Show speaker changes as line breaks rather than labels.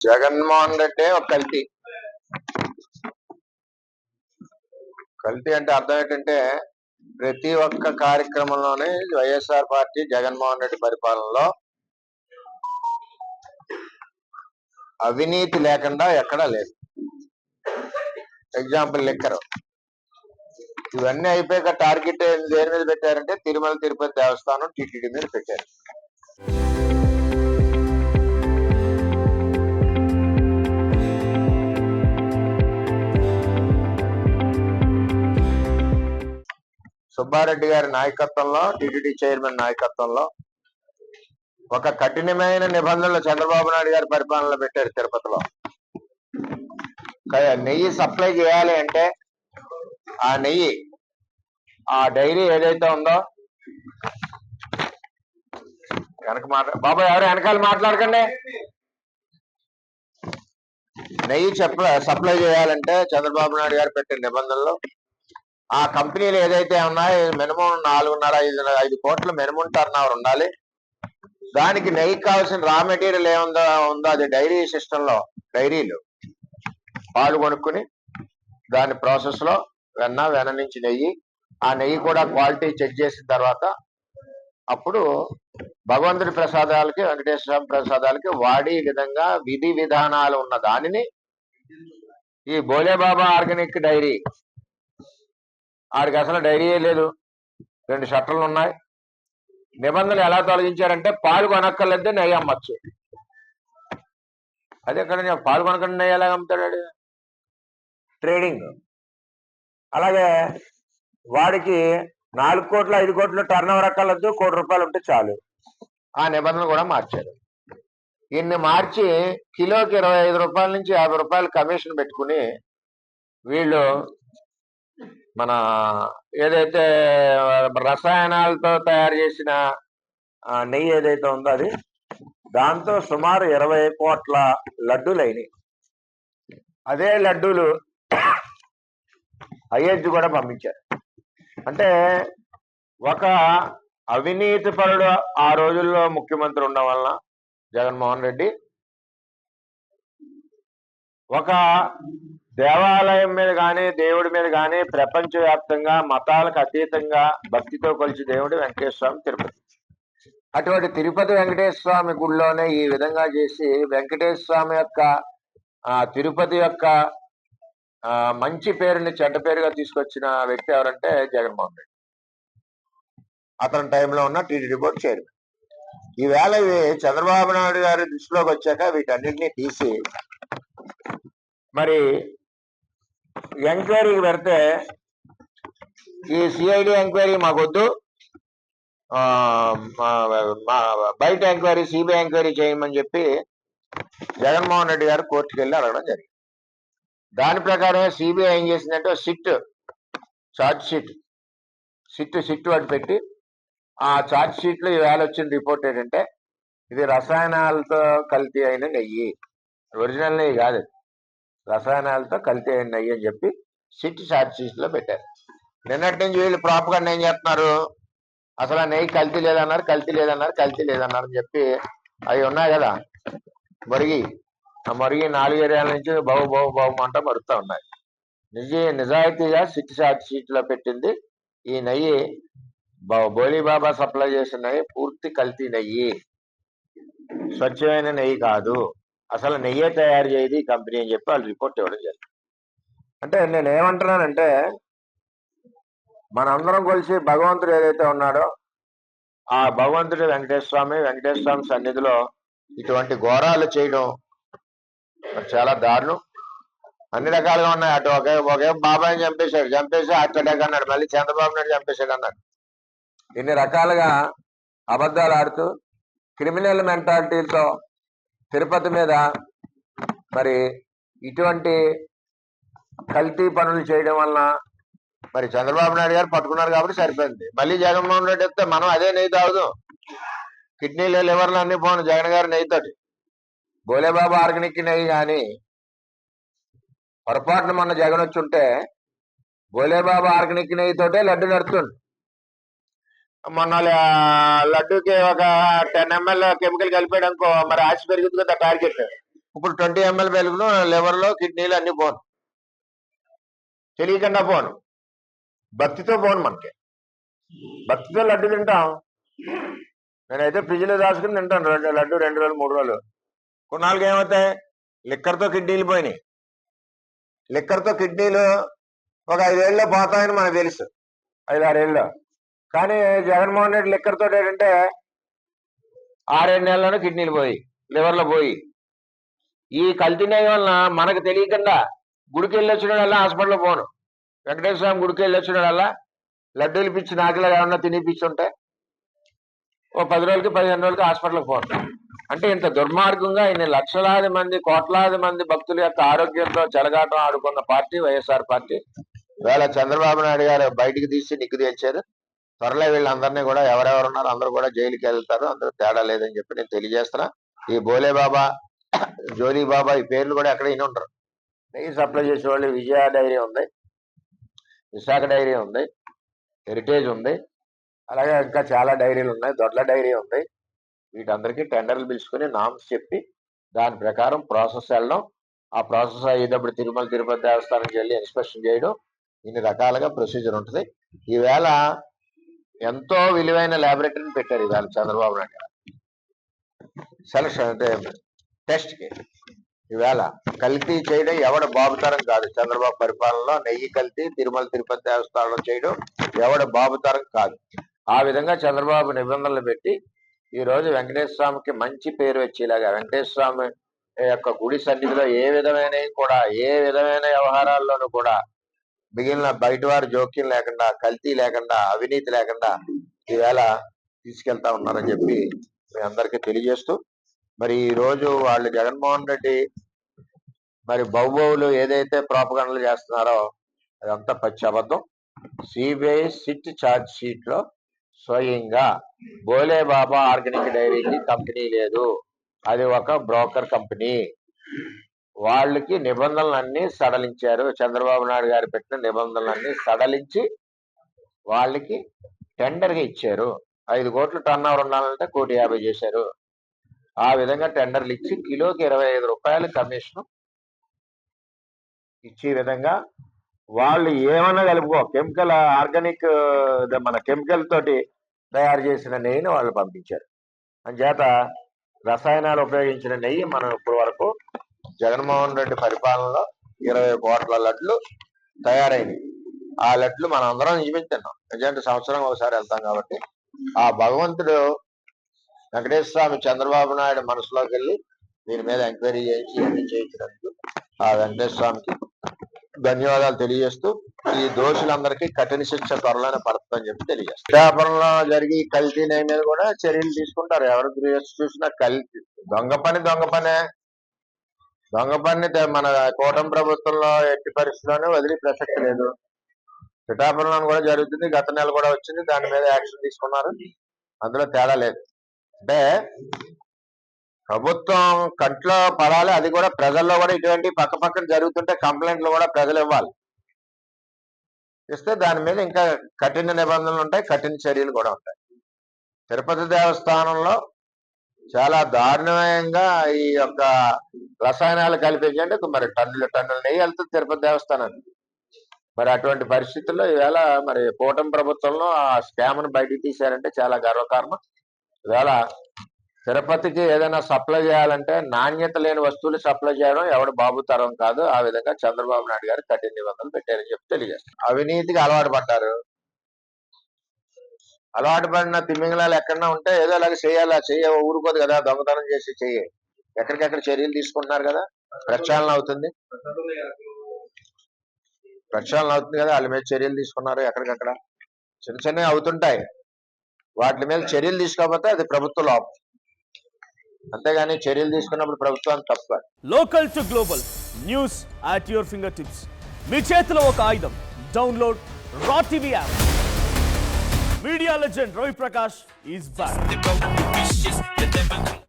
జగన్మోహన్ రెడ్డి ఒక కల్తీ. కల్తీ అంటే అర్థం ఏంటంటే ప్రతి ఒక్క కార్యక్రమంలోనే వైఎస్ఆర్ పార్టీ జగన్మోహన్ రెడ్డి పరిపాలనలో అవినీతి లేకుండా ఎక్కడా లేదు. ఎగ్జాంపుల్ లెక్కరు ఇవన్నీ అయిపోయాక టార్గెట్ దేని మీద పెట్టారంటే తిరుమల తిరుపతి దేవస్థానం టీటీడీ మీద పెట్టారు. సుబ్బారెడ్డి గారి నాయకత్వంలో టీటీడీ చైర్మన్ నాయకత్వంలో ఒక కఠినమైన నిబంధనలు చంద్రబాబు నాయుడు గారి పరిపాలనలో పెట్టారు. తిరుపతిలో నెయ్యి సప్లై చేయాలి అంటే ఆ నెయ్యి ఆ డైరీ ఏదైతే ఉందో బాబా ఎవరు వెనకాల మాట్లాడకండి. నెయ్యి సప్లై చేయాలంటే చంద్రబాబు నాయుడు గారు పెట్టిన నిబంధనలు ఆ కంపెనీలు ఏదైతే ఉన్నాయో మినిమం 4.5 కోట్ల మినిమం టర్న్ ఓవర్ ఉండాలి. దానికి నెయ్యి కావాల్సిన రా మెటీరియల్ ఉందో అది డైరీ సిస్టమ్ లో డైరీలు పాలు కొనుక్కుని దాని ప్రాసెస్ లో వెన్న నుంచి నెయ్యి ఆ నెయ్యి కూడా క్వాలిటీ చెక్ చేసిన తర్వాత అప్పుడు భగవంతుడి ప్రసాదాలకి వెంకటేశ్వర ప్రసాదాలకి వాడి విధంగా విధి విధానాలు ఉన్న దానిని ఈ బోలేబాబా ఆర్గానిక్ డైరీ ఆడికి అసలు డైరీయే లేదు, 2 షట్టర్లు ఉన్నాయి. నిబంధనలు ఎలా తొలగించారంటే పాలు కొనక్కర్లేదు నెయ్యి అమ్మచ్చు. అదే ఎక్కడ పాలు కొనకుండా నెయ్యి ఎలాగ అమ్ముతాడు? ట్రేడింగ్. అలాగే వాడికి 4 కోట్లు 5 కోట్లు టర్న్ ఓవర్ అక్కర్లేదు, ₹1 కోటి ఉంటే చాలు. ఆ నిబంధనలు కూడా మార్చారు. ఇన్ని మార్చి కిలోకి ₹25 నుంచి ₹50 కమిషన్ పెట్టుకుని వీళ్ళు మన ఏదైతే రసాయనాలతో తయారు చేసిన నెయ్యి ఏదైతే ఉందో అది దాంతో సుమారు 20 కోట్ల లడ్డూలు అయినాయి. అదే లడ్డూలు అయోధ్య కూడా పంపించారు. అంటే ఒక అవినీతి పరుడు ఆ రోజుల్లో ముఖ్యమంత్రి ఉండడం వలన జగన్మోహన్ రెడ్డి ఒక దేవాలయం మీద కానీ దేవుడి మీద కానీ ప్రపంచవ్యాప్తంగా మతాలకు అతీతంగా భక్తితో కొలిచి దేవుడు వెంకటేశ్వర స్వామి తిరుపతి. అటువంటి తిరుపతి వెంకటేశ్వర స్వామి గుడిలోనే ఈ విధంగా చేసి వెంకటేశ్వర స్వామి యొక్క తిరుపతి యొక్క మంచి పేరుని చెడ్డ పేరుగా తీసుకొచ్చిన వ్యక్తి ఎవరంటే జగన్మోహన్ రెడ్డి. అతని టైంలో ఉన్న టీటీడీ బోర్డు చైర్మన్. ఈవేళ ఇవి చంద్రబాబు నాయుడు గారి దృష్టిలోకి వచ్చాక వీటన్నిటినీ తీసి మరి ఎంక్వైరీకి పెడితే ఈ సిఐడి ఎంక్వైరీ మాకొద్దు, బయట ఎంక్వైరీ సిబిఐ ఎంక్వైరీ చేయమని చెప్పి జగన్మోహన్ రెడ్డి గారు కోర్టుకు వెళ్ళి అడగడం జరిగింది. దాని ప్రకారమే సిబిఐ ఏం చేసిందంటే ఛార్జ్ షీట్ వాటి పెట్టి ఆ ఛార్జ్ షీట్ లో ఈవేళ వచ్చిన రిపోర్ట్ ఏంటంటే ఇది రసాయనాలతో కల్తీ అయిన నెయ్యి, ఒరిజినల్ నెయ్యి కాదు, రసాయనాలతో కల్తీ అయిన నెయ్యి అని చెప్పి ఛార్జ్ షీట్ లో పెట్టారు. నిన్నటి నుంచి వీళ్ళు ప్రాపగండా ఏం చేస్తున్నారు, అసలు ఆ నెయ్యి కల్తీ లేదన్నారు అని చెప్పి అవి ఉన్నాయి కదా మరిగి, ఆ మరిగి 4 ఏరియాల నుంచి బావు మంట మరుగుతూ ఉన్నాయి. నిజాయితీగా ఛార్జ్ షీట్ లో పెట్టింది ఈ నెయ్యి బోలీబాబా సప్లై చేసిన నెయ్యి పూర్తి కల్తీ నెయ్యి, స్వచ్ఛమైన నెయ్యి కాదు, అసలు నెయ్యే తయారు చేయదు ఈ కంపెనీ అని చెప్పి వాళ్ళు రిపోర్ట్ ఇవ్వడం జరిగింది. అంటే నేను ఏమంటున్నానంటే మనందరం కొలిసి భగవంతుడు ఏదైతే ఉన్నాడో ఆ భగవంతుడు వెంకటేశ్వర స్వామి సన్నిధిలో ఇటువంటి ఘోరాలు చేయడం చాలా దారుణం. అన్ని రకాలుగా ఉన్నాయి. అటు ఒకే బాబాయ్ని చంపేసి హార్ట్ అటాక్ అన్నాడు, మళ్ళీ చంద్రబాబు నాయుడు చంపేశాడు అన్నాడు. ఇన్ని రకాలుగా అబద్ధాలు ఆడుతూ క్రిమినల్ మెంటాలిటీలతో తిరుపతి మీద మరి ఇటువంటి కల్తీ పనులు చేయడం వలన మరి చంద్రబాబు నాయుడు గారు పట్టుకున్నారు కాబట్టి సరిపోయింది. మళ్ళీ జగన్మోహన్ రెడ్డి వస్తే మనం అదే నెయ్యి తాగుదాం, కిడ్నీలు లివర్లు అన్ని పోను జగన్ గారి నెయ్యితోటి. బోలేబాబా ఆర్గానిక్ నెయ్యి కానీ పొరపాటున మొన్న జగన్ వచ్చి ఉంటే బోలేబాబా ఆర్గానిక్ నెయ్యితోటే లడ్డు నడుతుంది. మొన్న లడ్డూకి ఒక 10 ml కెమికల్ కలిపాడు అనుకో, మరి ఆశ పెరుగుతుంది కదా టార్గెట్. ఇప్పుడు 20 ml వెలుగును లివర్లో కిడ్నీలు అన్ని పోను, తెలియకుండా పోను, భక్తితో పోను. మనకి భక్తితో లడ్డు తింటాం. నేనైతే ఫ్రిడ్జ్లో దాచుకుని తింటాను లడ్డు 2 రోజులు 3 రోజులు. కొన్నాళ్ళకి ఏమవుతాయి, లిక్కర్తో కిడ్నీలు పోయినాయి. లిక్కర్తో కిడ్నీలు ఒక 5 ఏళ్ళలో పోతాయని మనకు తెలుసు, 5-6 ఏళ్ళలో. కానీ జగన్మోహన్ రెడ్డి లిక్కర్తో ఏంటంటే 6-7 నెలల్లోనే కిడ్నీలు పోయి, లివర్లో పోయి. ఈ కల్తీ నయం వలన మనకు తెలియకుండా గుడికి వెళ్ళి వచ్చినోడల్లా హాస్పిటల్లో పోను, వెంకటేశ్వర స్వామి గుడికి వెళ్ళి వచ్చినోడల్లా లడ్డూలు పిచ్చి నాకులా ఏమన్నా తినిపించి ఉంటే ఓ 10 రోజులకి 15 రోజులకి హాస్పిటల్కి పోను. అంటే ఇంత దుర్మార్గంగా ఇన్ని లక్షలాది మంది, కోట్లాది మంది భక్తుల యొక్క ఆరోగ్యంతో చెలగాటం ఆడుకున్న పార్టీ వైఎస్ఆర్ పార్టీ. వేళ చంద్రబాబు నాయుడు గారు బయటికి తీసి నిగ్గు తెచ్చారు. త్వరలో వీళ్ళందరినీ కూడా ఎవరెవరు ఉన్నారో అందరూ కూడా జైలుకి వెళ్తారు, అందరూ తేడా లేదని చెప్పి నేను తెలియజేస్తున్నా. ఈ బోలే బాబా, జోలీ బాబా ఈ పేర్లు కూడా ఎక్కడ ఇన్ని ఉంటారు. నెయ్యి సప్లై చేసేవాళ్ళు విజయ డైరీ ఉంది, విశాఖ డైరీ ఉంది, హెరిటేజ్ ఉంది, అలాగే ఇంకా చాలా డైరీలు ఉన్నాయి, దొడ్ల డైరీ ఉంది. వీటందరికీ టెండర్లు పిలుచుకొని నామ్స్ చెప్పి దాని ప్రకారం ప్రాసెస్ వెళ్ళడం, ఆ ప్రాసెస్ అయ్యేటప్పుడు తిరుమల తిరుపతి దేవస్థానంకి వెళ్ళి ఇన్స్పెక్షన్ చేయడం, ఇన్ని రకాలుగా ప్రొసీజర్ ఉంటుంది. ఈవేళ ఎంతో విలువైన ల్యాబొరేటరీని పెట్టారు ఈవేళ చంద్రబాబు నాయుడు గారు సెలక్షన్ అంటే టెస్ట్కి. ఈవేళ కల్తీ చేయడం ఎవడ బాబుతరం కాదు. చంద్రబాబు పరిపాలనలో నెయ్యి కల్తీ తిరుమల తిరుపతి దేవస్థానంలో చేయడం ఎవడ బాబుతరం కాదు. ఆ విధంగా చంద్రబాబు నిబంధనలు పెట్టి ఈ రోజు వెంకటేశ్వర స్వామికి మంచి పేరు వచ్చేలాగా, వెంకటేశ్వర స్వామి యొక్క గుడి సన్నిధిలో ఏ విధమైన వ్యవహారాల్లోనూ కూడా మిగిలిన బయట వారి జోక్యం లేకుండా, కల్తీ లేకుండా, అవినీతి లేకుండా ఈవేళ తీసుకెళ్తా ఉన్నారని చెప్పి మీ అందరికీ తెలియజేస్తూ, మరి ఈ రోజు వాళ్ళు జగన్మోహన్ రెడ్డి మరి బహుబహులు ఏదైతే ప్రాపగండలు చేస్తున్నారో అదంతా పచ్చి అబద్ధం. సిబిఐ సిట్ ఛార్జ్ షీట్ లో స్వయంగా బోలే బాబా ఆర్గానిక్ డైరీకి కంపెనీ లేదు, అది ఒక బ్రోకర్ కంపెనీ. వాళ్ళకి నిబంధనలన్నీ సడలించారు. చంద్రబాబు నాయుడు గారు పెట్టిన నిబంధనలన్నీ సడలించి వాళ్ళకి టెండర్గా ఇచ్చారు. 5 కోట్ల టర్న్ ఓవర్ ఉండాలంటే 1,50,00,000 చేశారు. ఆ విధంగా టెండర్లు ఇచ్చి కిలోకి 25 రూపాయలు కమిషన్ ఇచ్చే విధంగా వాళ్ళు ఏమన్నా కలుపుకో, కెమికల్ ఆర్గానిక్ మన కెమికల్ తోటి తయారు చేసిన నెయ్యిని వాళ్ళు పంపించారు. అంచేత రసాయనాలు ఉపయోగించిన నెయ్యి మనం ఇప్పటి వరకు జగన్మోహన్ రెడ్డి పరిపాలనలో 20 కోట్ల లడ్లు తయారైనవి. ఆ లడ్లు మనం అందరం జీవిస్తున్నాం, ఎందుకంటే సంవత్సరం ఒకసారి వెళ్తాం కాబట్టి. ఆ భగవంతుడు వెంకటేశ్వర స్వామి చంద్రబాబు నాయుడు మనసులోకి వెళ్ళి దీని మీద ఎంక్వైరీ చేయించి అన్ని చేయించినందుకు ఆ వెంకటేశ్వర స్వామికి ధన్యవాదాలు తెలియజేస్తూ, ఈ దోషులందరికీ కఠిన శిక్ష త్వరలోనే పడుతుందని చెప్పి తెలియజేస్తారు. వ్యాపారంలో జరిగి కల్తీ నెయ్యి మీద కూడా చర్యలు తీసుకుంటారు. ఎవరు చూసినా కల్తీ దొంగ పని మన కూటమి ప్రభుత్వంలో ఎట్టి పరిస్థితుల్లోనే వదిలే ప్రసక్తి లేదు. పిఠాపురంలో కూడా జరుగుతుంది, గత నెల కూడా వచ్చింది, దాని మీద యాక్షన్ తీసుకున్నారు, అందులో తేడా లేదు. అంటే ప్రభుత్వం కంట్లో పడాలి, అది కూడా ప్రజల్లో కూడా ఇటువంటి పక్కన జరుగుతుంటే కంప్లైంట్లు కూడా ప్రజలు ఇవ్వాలి. ఇస్తే దాని మీద ఇంకా కఠిన నిబంధనలు ఉంటాయి, కఠిన చర్యలు కూడా ఉంటాయి. తిరుపతి దేవస్థానంలో చాలా దారుణంగా ఈ యొక్క రసాయనాలు కల్పించండి, మరి టన్నుల నెయ్యి వెళ్తుంది తిరుపతి దేవస్థానానికి. మరి అటువంటి పరిస్థితుల్లో ఈవేళ మరి కూటమి ప్రభుత్వంలో ఆ స్కామ్ను బయటికి తీశారంటే చాలా గర్వకారణం. ఈవేళ తిరుపతికి ఏదైనా సప్లై చేయాలంటే నాణ్యత లేని వస్తువులు సప్లై చేయడం ఎవడు బాబు తరం కాదు. ఆ విధంగా చంద్రబాబు నాయుడు గారు కఠిన నిబంధనలు పెట్టారని చెప్పి తెలియజేస్తారు. అవినీతికి అలవాటు పడ్డారు. అలవాటు పడిన తిమ్మింగళాలు ఎక్కడన్నా ఉంటే ఏదో అలాగే ఊరుకోదు కదా, దొంగతనం చేసి ఎక్కడికెక్కడ చర్యలు తీసుకుంటున్నారు కదా, ప్రక్షాళన అవుతుంది కదా, వాళ్ళ మీద చర్యలు తీసుకున్నారు. ఎక్కడికక్కడ చిన్నవి అవుతుంటాయి, వాటి మీద చర్యలు తీసుకోకపోతే అది ప్రభుత్వ లోపం, అంతేగాని చర్యలు తీసుకున్నప్పుడు ప్రభుత్వాన్ని తప్పు.
Local to global news at your finger tips. మీ చేతిలో ఒక ఆయుధం. Download Raw TV app. Media legend Ravi Prakash is back.